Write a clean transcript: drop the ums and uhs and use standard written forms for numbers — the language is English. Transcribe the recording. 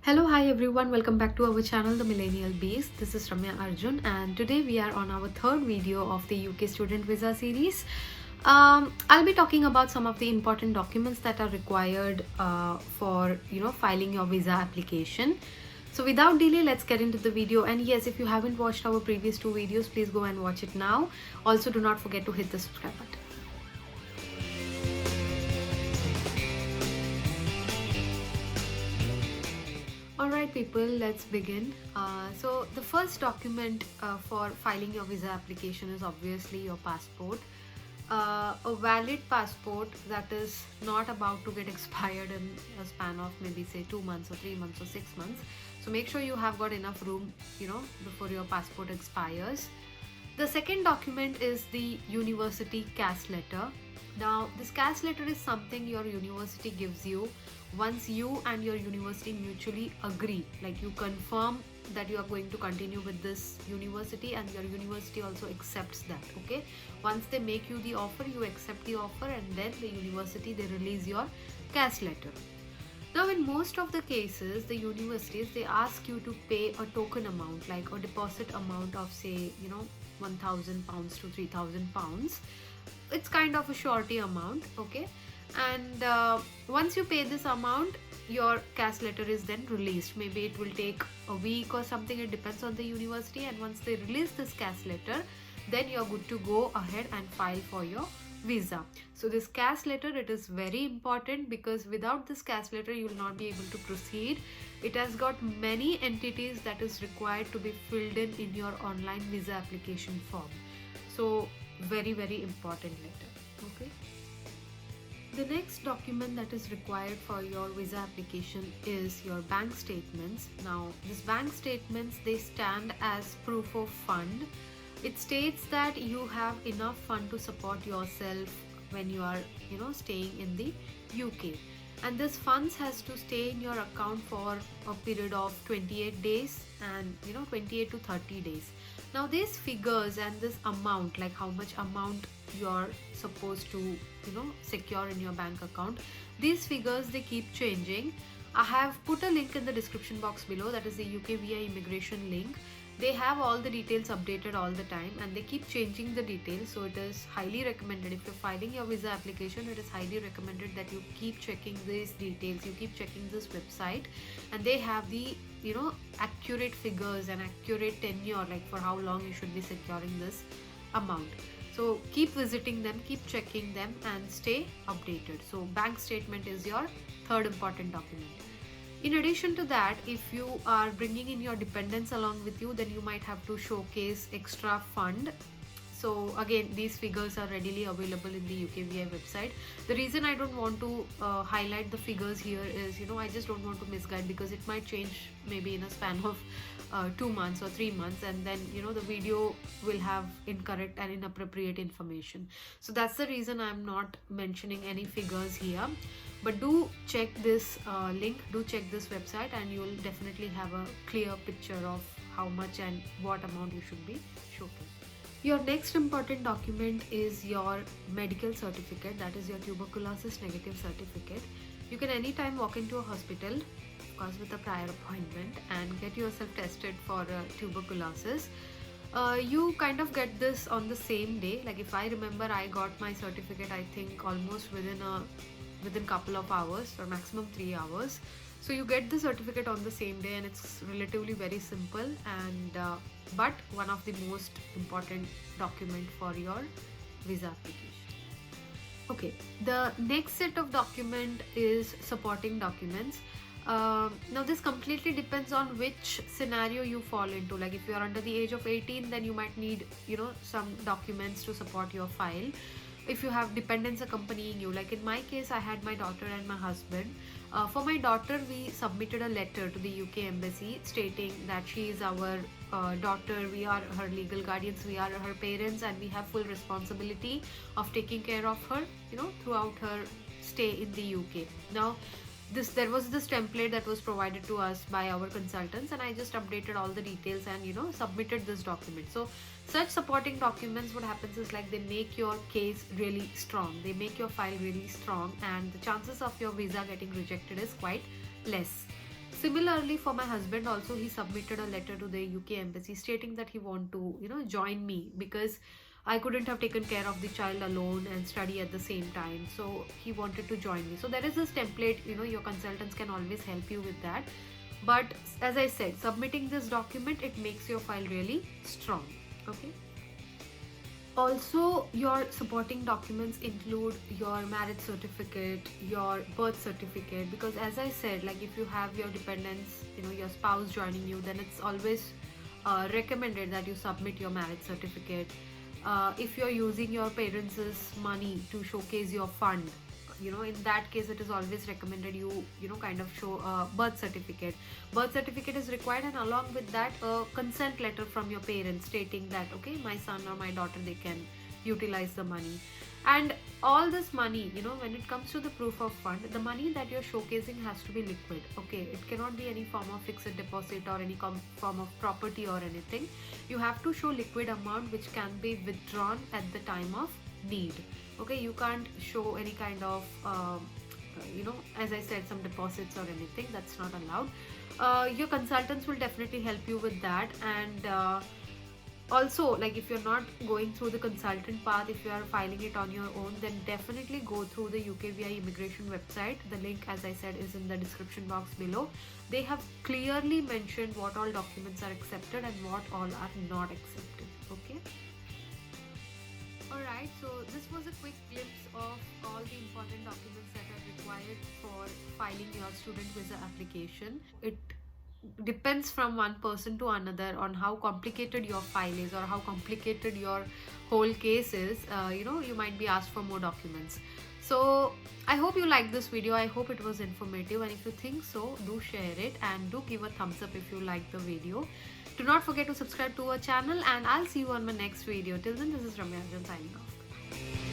Hello, hi everyone, welcome back to our channel The Millennial Beast. This is Ramya Arjun and today we are on our third video of the UK student visa series. I'll be talking about some of the important documents that are required for filing your visa application. So without delay, let's get into the video. And yes, if you haven't watched our previous two videos, please go and watch it now. Also, do not forget to hit the subscribe button. Alright people, let's begin. So the first document for filing your visa application is obviously your passport. A valid passport that is not about to get expired in a span of maybe say 2 months or 3 months or 6 months. So make sure you have got enough room, before your passport expires. The second document is the university CAS letter. Now, this CAS letter is something your university gives you once you and your university mutually agree, like you confirm that you are going to continue with this university and your university also accepts that. Okay, once they make you the offer, you accept the offer, and then the university, they release your CAS letter. Now, in most of the cases, the universities, they ask you to pay a token amount, like a deposit amount of say £1,000 to £3,000. It's kind of a surety amount. Okay, and once you pay this amount, your CAS letter is then released. Maybe it will take a week or something, it depends on the university, and once they release this CAS letter, then you're good to go ahead and file for your visa. So this CAS letter, it is very important because without this CAS letter you will not be able to proceed. It has got many entities that is required to be filled in your online visa application form. So very important letter. Okay, the next document that is required for your visa application is your bank statements. Now, these bank statements, they stand as proof of fund. It states that you have enough fund to support yourself when you are, staying in the UK. And this funds has to stay in your account for a period of 28 days and 28 to 30 days. Now these figures and this amount, like how much amount you're supposed to secure in your bank account, these figures, they keep changing. I have put a link in the description box below, that is the UKVI immigration link. They have all the details updated all the time and they keep changing the details. So it is highly recommended, if you're filing your visa application, it is highly recommended that you keep checking these details, you keep checking this website, and they have the accurate figures and accurate tenure, like for how long you should be securing this amount. So keep visiting them, keep checking them, and stay updated. So bank statement is your third important document. In addition to that, if you are bringing in your dependents along with you, then you might have to showcase extra fund. So again, these figures are readily available in the UKVI website. The reason I don't want to highlight the figures here is, I just don't want to misguide, because it might change maybe in a span of 2 months or 3 months, and then the video will have incorrect and inappropriate information. So that's the reason I'm not mentioning any figures here. But do check this link, do check this website, and you will definitely have a clear picture of how much and what amount you should be showing. Your next important document is your medical certificate, that is your tuberculosis negative certificate. You can anytime walk into a hospital, of course with a prior appointment, and get yourself tested for tuberculosis. You kind of get this on the same day. Like if I remember, I got my certificate, I think almost within couple of hours or maximum 3 hours. So you get the certificate on the same day, and it's relatively very simple, and but one of the most important document for your visa application. Okay, the next set of document is supporting documents. Now this completely depends on which scenario you fall into. Like if you are under the age of 18, then you might need some documents to support your file. If you have dependents accompanying you, like in my case, I had my daughter and my husband. For my daughter, we submitted a letter to the UK embassy stating that she is our daughter, we are her legal guardians, we are her parents, and we have full responsibility of taking care of her throughout her stay in the UK. Now there was this template that was provided to us by our consultants, and I just updated all the details and submitted this document. So such supporting documents, what happens is, like, they make your case really strong, they make your file really strong, and the chances of your visa getting rejected is quite less. Similarly, for my husband also, he submitted a letter to the UK embassy stating that he want to, join me, because I couldn't have taken care of the child alone and study at the same time. So he wanted to join me. So there is this template, your consultants can always help you with that. But as I said, submitting this document, it makes your file really strong. Okay. Also, your supporting documents include your marriage certificate, your birth certificate, because as I said, like if you have your dependents, your spouse joining you, then it's always recommended that you submit your marriage certificate. If you're using your parents' money to showcase your fund, in that case it is always recommended you kind of show a birth certificate is required, and along with that a consent letter from your parents stating that okay, my son or my daughter, they can utilize the money. And all this money, when it comes to the proof of fund, the money that you're showcasing has to be liquid. Okay, it cannot be any form of fixed deposit or any form of property or anything. You have to show liquid amount which can be withdrawn at the time of need. Okay, you can't show any kind of as I said, some deposits or anything. That's not allowed. Your consultants will definitely help you with that. And also, like if you're not going through the consultant path, if you are filing it on your own, then definitely go through the UKVI immigration website. The link, as I said, is in the description box below. They have clearly mentioned what all documents are accepted and what all are not accepted. Okay. Alright, so this was a quick glimpse of all the important documents that are required for filing your student visa application. It depends from one person to another on how complicated your file is or how complicated your whole case is. You might be asked for more documents. So I hope you liked this video. I hope it was informative, and if you think so, do share it and do give a thumbs up if you like the video. Do not forget to subscribe to our channel, and I'll see you on my next video. Till then, this is Ramya Arjun signing off.